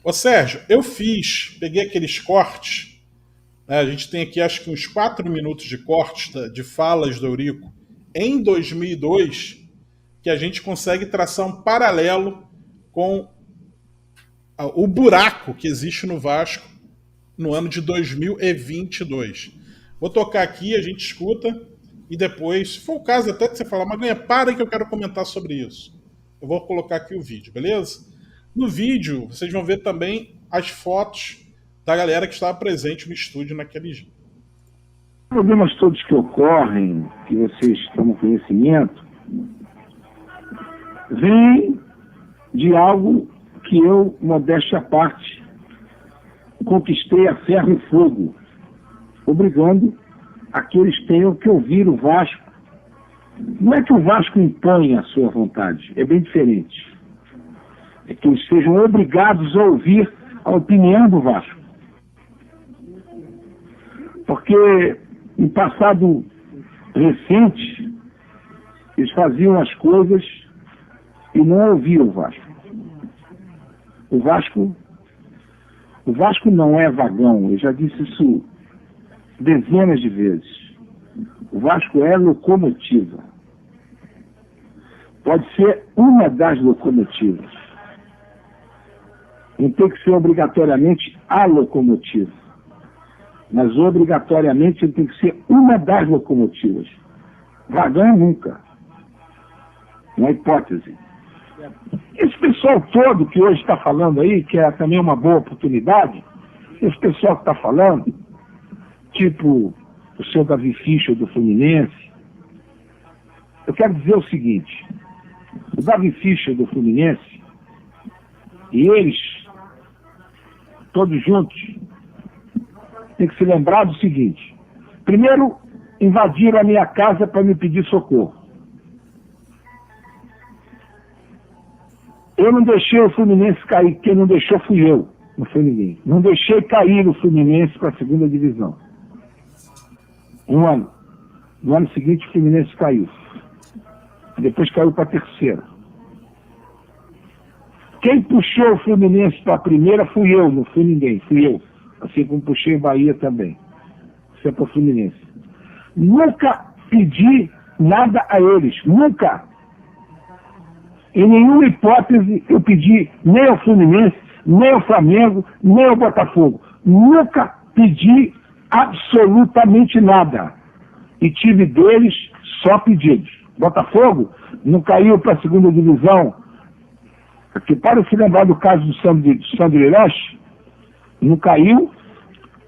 Ô Sérgio, peguei aqueles cortes, né, a gente tem aqui acho que uns 4 minutos de cortes de falas do Eurico em 2002, que a gente consegue traçar um paralelo com o buraco que existe no Vasco no ano de 2022. Vou tocar aqui, a gente escuta e depois, se for o caso até de você falar, Maganha, para que eu quero comentar sobre isso. Eu vou colocar aqui o vídeo, beleza? No vídeo, vocês vão ver também as fotos da galera que estava presente no estúdio naquele dia. Os problemas todos que ocorrem, que vocês tomam conhecimento, vêm de algo que eu, modéstia à parte, conquistei a ferro e fogo, obrigando a que eles tenham que ouvir o Vasco. Não é que o Vasco impõe a sua vontade, é bem diferente. É que eles sejam obrigados a ouvir a opinião do Vasco. Porque, em passado recente, eles faziam as coisas e não ouviam o Vasco. O Vasco não é vagão, eu já disse isso dezenas de vezes. O Vasco é locomotiva. Pode ser uma das locomotivas. Não tem que ser obrigatoriamente a locomotiva. Mas obrigatoriamente ele tem que ser uma das locomotivas. Vagão nunca. Uma hipótese. Esse pessoal todo que hoje está falando aí, que é também uma boa oportunidade, esse pessoal que está falando, tipo o seu Davi Fischer do Fluminense, eu quero dizer o seguinte: o Davi Fischer do Fluminense e eles, todos juntos, tem que se lembrar do seguinte: primeiro, invadiram a minha casa para me pedir socorro. Eu não deixei o Fluminense cair, quem não deixou fui eu, não foi ninguém. Não deixei cair o Fluminense para a segunda divisão. Um ano. No ano seguinte o Fluminense caiu. Depois caiu para a terceira. Quem puxou o Fluminense para a primeira fui eu, não fui ninguém, fui eu. Assim como puxei o Bahia também. Isso é para o Fluminense. Nunca pedi nada a eles, nunca. Em nenhuma hipótese eu pedi nem ao Fluminense, nem ao Flamengo, nem ao Botafogo. Nunca pedi absolutamente nada. E tive deles só pedidos. Botafogo não caiu para a segunda divisão. Porque para se lembrar do caso do Sandro Hiroshi, não caiu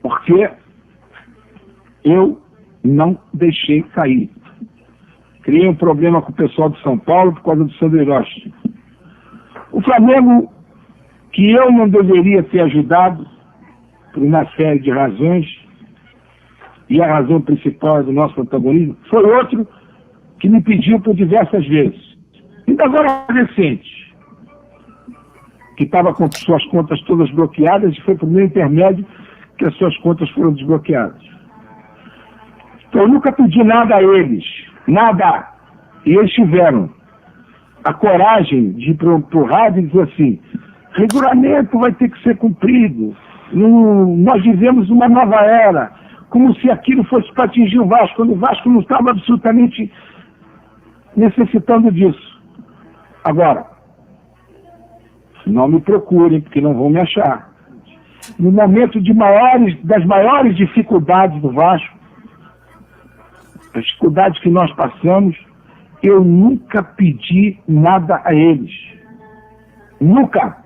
porque eu não deixei cair. Criei um problema com o pessoal de São Paulo por causa do Sandro Hiroshi. O Flamengo, que eu não deveria ter ajudado por uma série de razões, e a razão principal do nosso protagonismo, foi outro que me pediu por diversas vezes. Ainda agora recente, que estava com suas contas todas bloqueadas, e foi por meu intermédio que as suas contas foram desbloqueadas. Então eu nunca pedi nada a eles, nada. E eles tiveram a coragem de ir para o rádio e dizer assim: regulamento vai ter que ser cumprido, nós vivemos uma nova era, como se aquilo fosse para atingir o Vasco, quando o Vasco não estava absolutamente necessitando disso. Agora, não me procurem, porque não vão me achar. No momento das maiores dificuldades do Vasco, as dificuldades que nós passamos, eu nunca pedi nada a eles. Nunca.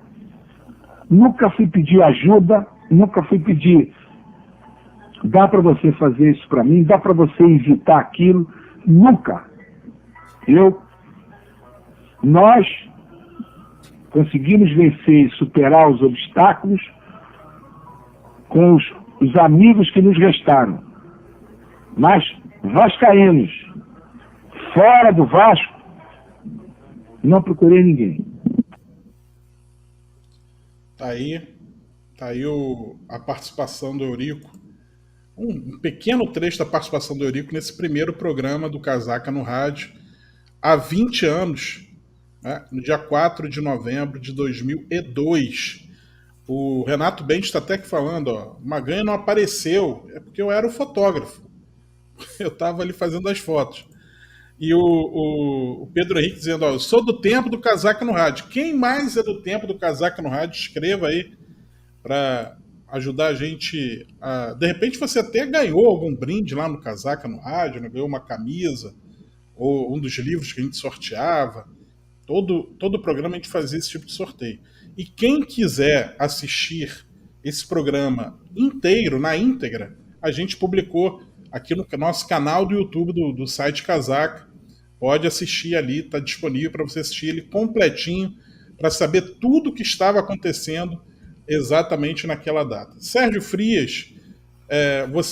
Nunca fui pedir ajuda, nunca fui pedir: dá para você fazer isso para mim, dá para você evitar aquilo. Nunca. Nós conseguimos vencer e superar os obstáculos com os amigos que nos restaram. Mas vascaínos, fora do Vasco, não procurei ninguém. Tá aí a participação do Eurico. Um pequeno trecho da participação do Eurico nesse primeiro programa do Casaca no Rádio, há 20 anos, né, no dia 4 de novembro de 2002. O Renato Bente está até que falando, ó, Maganha não apareceu, é porque eu era o fotógrafo. Eu estava ali fazendo as fotos. E o Pedro Henrique dizendo, ó, eu sou do tempo do casaca no rádio. Quem mais é do tempo do casaca no rádio? Escreva aí para ajudar a gente. De repente você até ganhou algum brinde lá no casaca no rádio, né? Ganhou uma camisa, ou um dos livros que a gente sorteava. Todo programa a gente fazia esse tipo de sorteio. E quem quiser assistir esse programa inteiro, na íntegra, a gente publicou aqui no nosso canal do YouTube do site Casaca. Pode assistir ali, está disponível para você assistir ele completinho, para saber tudo o que estava acontecendo exatamente naquela data. Sérgio Frias,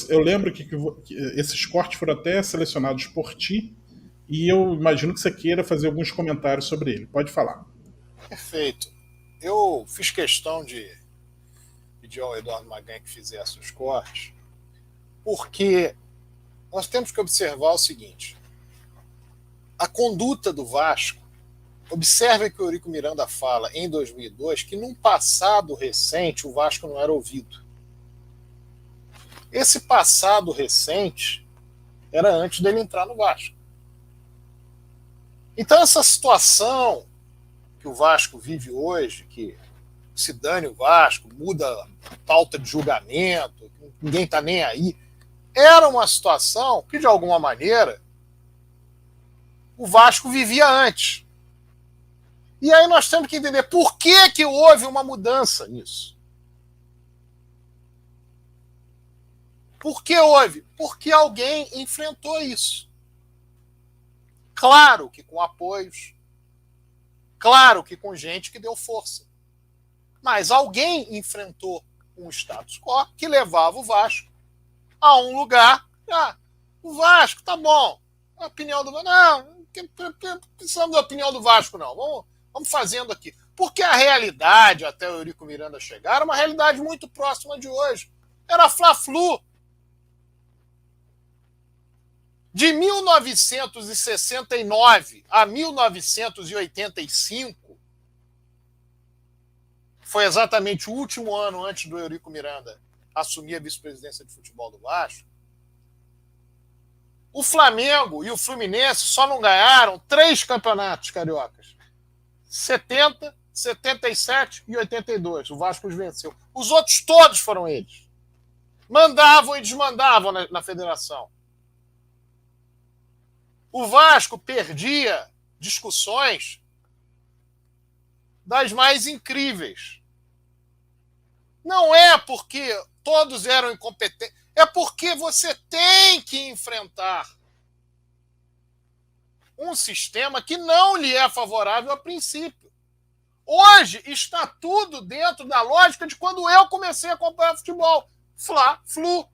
eu lembro que esses cortes foram até selecionados por ti, e eu imagino que você queira fazer alguns comentários sobre ele. Pode falar. Perfeito. Eu fiz questão de pedir ao Eduardo Maganha que fizesse os cortes, porque nós temos que observar o seguinte: a conduta do Vasco. Observe que o Eurico Miranda fala em 2002 que num passado recente o Vasco não era ouvido. Esse passado recente era antes dele entrar no Vasco. Então essa situação que o Vasco vive hoje, que se dane o Vasco, muda a pauta de julgamento, ninguém está nem aí, era uma situação que de alguma maneira o Vasco vivia antes. E aí nós temos que entender por que houve uma mudança nisso. Por que houve? Porque alguém enfrentou isso. Claro que com apoios, claro que com gente que deu força. Mas alguém enfrentou um status quo que levava o Vasco a um lugar. O Vasco, tá bom. A opinião do Vasco. Não precisamos da opinião do Vasco, não. Vamos fazendo aqui. Porque a realidade, até o Eurico Miranda chegar, era uma realidade muito próxima de hoje. Era Fla-Flu. De 1969 a 1985, foi exatamente o último ano antes do Eurico Miranda assumir a vice-presidência de futebol do Vasco, o Flamengo e o Fluminense só não ganharam 3 campeonatos cariocas. 70, 77 e 82. O Vasco os venceu. Os outros todos foram eles. Mandavam e desmandavam na federação. O Vasco perdia discussões das mais incríveis. Não é porque todos eram incompetentes, é porque você tem que enfrentar um sistema que não lhe é favorável a princípio. Hoje está tudo dentro da lógica de quando eu comecei a acompanhar futebol. Fla-Flu.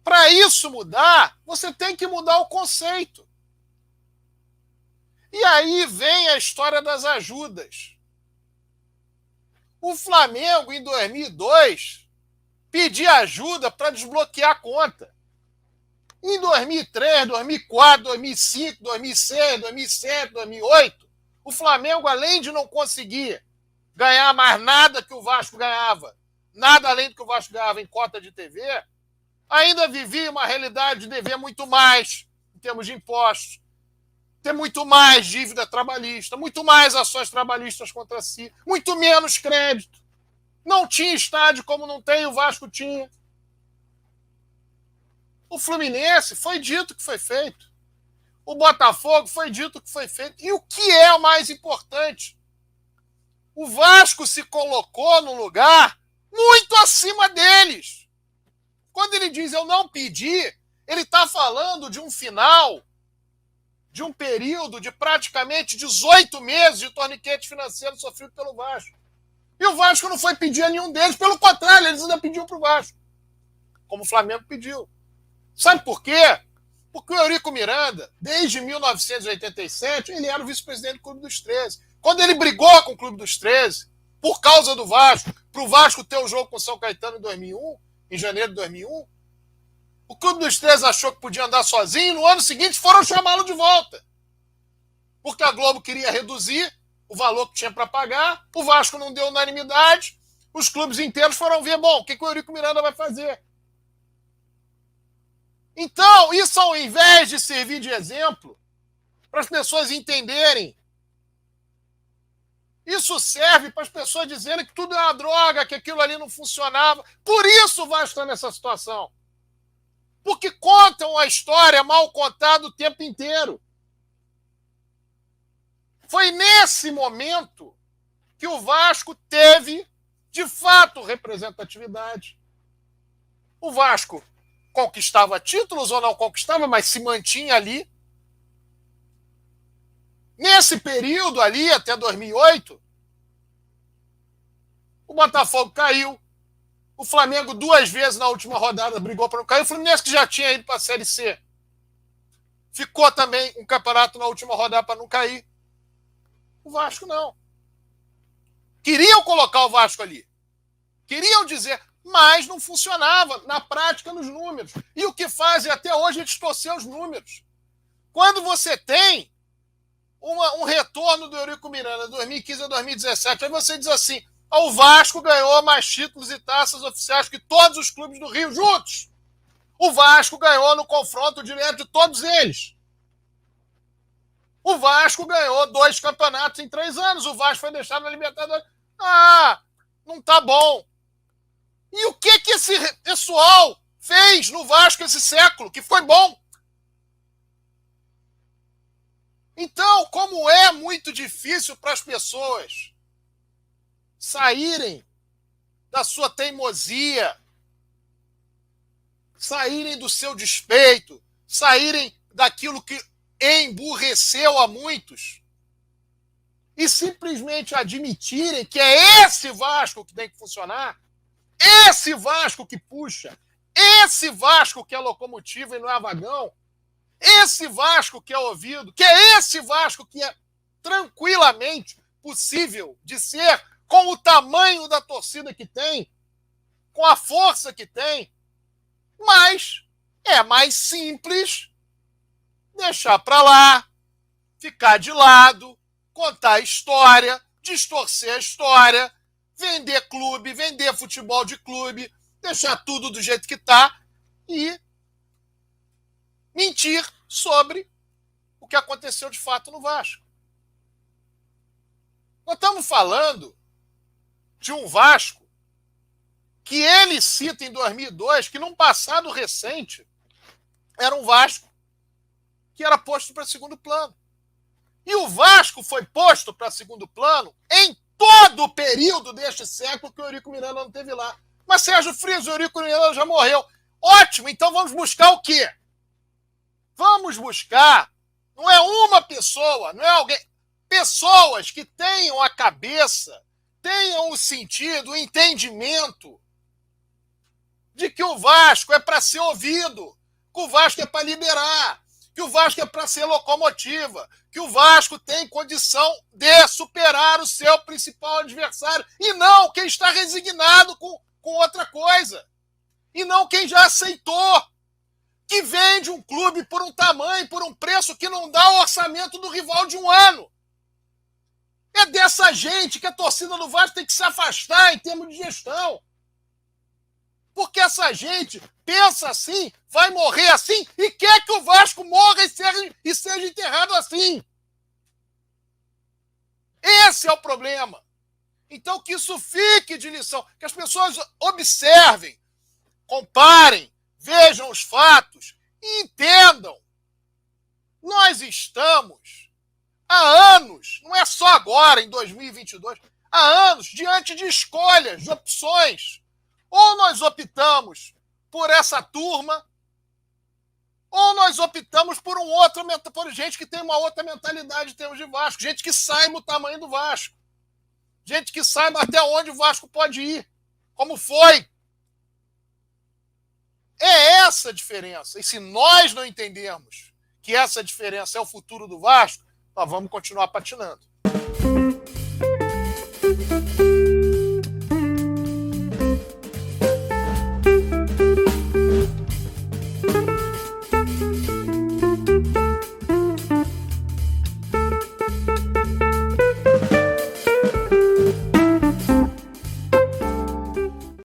Para isso mudar, você tem que mudar o conceito. E aí vem a história das ajudas. O Flamengo, em 2002, pedia ajuda para desbloquear a conta. Em 2003, 2004, 2005, 2006, 2007, 2008, o Flamengo, além de não conseguir ganhar mais nada que o Vasco ganhava, nada além do que o Vasco ganhava em cota de TV, ainda vivia uma realidade de dever muito mais em termos de impostos, ter muito mais dívida trabalhista, muito mais ações trabalhistas contra si, muito menos crédito. Não tinha estádio como não tem, o Vasco tinha. O Fluminense foi dito que foi feito. O Botafogo foi dito que foi feito. E o que é o mais importante? O Vasco se colocou no lugar muito acima deles. Quando ele diz eu não pedi, ele está falando de um final, de um período de praticamente 18 meses de torniquete financeiro sofrido pelo Vasco. E o Vasco não foi pedir a nenhum deles, pelo contrário, eles ainda pediam para o Vasco, como o Flamengo pediu. Sabe por quê? Porque o Eurico Miranda, desde 1987, ele era o vice-presidente do Clube dos 13. Quando ele brigou com o Clube dos 13, por causa do Vasco, para o Vasco ter o jogo com o São Caetano em 2001, em janeiro de 2001, o Clube dos 13 achou que podia andar sozinho e no ano seguinte foram chamá-lo de volta. Porque a Globo queria reduzir, o valor que tinha para pagar, o Vasco não deu unanimidade, os clubes inteiros foram ver, bom, o que o Eurico Miranda vai fazer? Então, isso ao invés de servir de exemplo, para as pessoas entenderem, isso serve para as pessoas dizerem que tudo é uma droga, que aquilo ali não funcionava. Por isso o Vasco está nessa situação. Porque contam a história mal contada o tempo inteiro. Foi nesse momento que o Vasco teve, de fato, representatividade. O Vasco conquistava títulos ou não conquistava, mas se mantinha ali. Nesse período ali, até 2008, o Botafogo caiu. O Flamengo 2 vezes na última rodada brigou para não cair. O Fluminense, que já tinha ido para a Série C, ficou também um campeonato na última rodada para não cair. O Vasco não. Queriam colocar o Vasco ali. Queriam dizer, mas não funcionava na prática, nos números. E o que fazem até hoje é distorcer os números. Quando você tem um retorno do Eurico Miranda 2015 a 2017, aí você diz assim, o Vasco ganhou mais títulos e taças oficiais que todos os clubes do Rio juntos. O Vasco ganhou no confronto direto de todos eles. O Vasco ganhou 2 campeonatos em 3 anos. O Vasco foi deixado na Libertadores. Não tá bom. E o que esse pessoal fez no Vasco esse século, que foi bom? Então, como é muito difícil para as pessoas saírem da sua teimosia, saírem do seu despeito, saírem daquilo que emburreceu a muitos e simplesmente admitirem que é esse Vasco que tem que funcionar, esse Vasco que puxa, esse Vasco que é locomotiva e não é vagão, esse Vasco que é ouvido, que é esse Vasco que é tranquilamente possível de ser com o tamanho da torcida que tem, com a força que tem, mas é mais simples deixar para lá, ficar de lado, contar a história, distorcer a história, vender clube, vender futebol de clube, deixar tudo do jeito que está e mentir sobre o que aconteceu de fato no Vasco. Nós estamos falando de um Vasco que ele cita em 2002 que num passado recente era um Vasco que era posto para segundo plano. E o Vasco foi posto para segundo plano em todo o período deste século que o Eurico Miranda não teve lá. Mas Sérgio Frias, o Eurico Miranda já morreu. Ótimo, então vamos buscar o quê? Vamos buscar, não é uma pessoa, não é alguém, pessoas que tenham a cabeça, tenham o sentido, o entendimento de que o Vasco é para ser ouvido, que o Vasco é para liderar, que o Vasco é para ser locomotiva, que o Vasco tem condição de superar o seu principal adversário, e não quem está resignado com outra coisa, e não quem já aceitou, que vende um clube por um tamanho, por um preço que não dá o orçamento do rival de um ano. É dessa gente que a torcida do Vasco tem que se afastar em termos de gestão. Porque essa gente pensa assim, vai morrer assim e quer que o Vasco morra e seja enterrado assim. Esse é o problema. Então que isso fique de lição, que as pessoas observem, comparem, vejam os fatos e entendam. Nós estamos há anos, não é só agora, em 2022, há anos, diante de escolhas, de opções. Ou nós optamos por essa turma, ou nós optamos por por gente que tem uma outra mentalidade em termos de Vasco, gente que saiba o tamanho do Vasco, gente que saiba até onde o Vasco pode ir, como foi. É essa a diferença. E se nós não entendermos que essa diferença é o futuro do Vasco, nós vamos continuar patinando.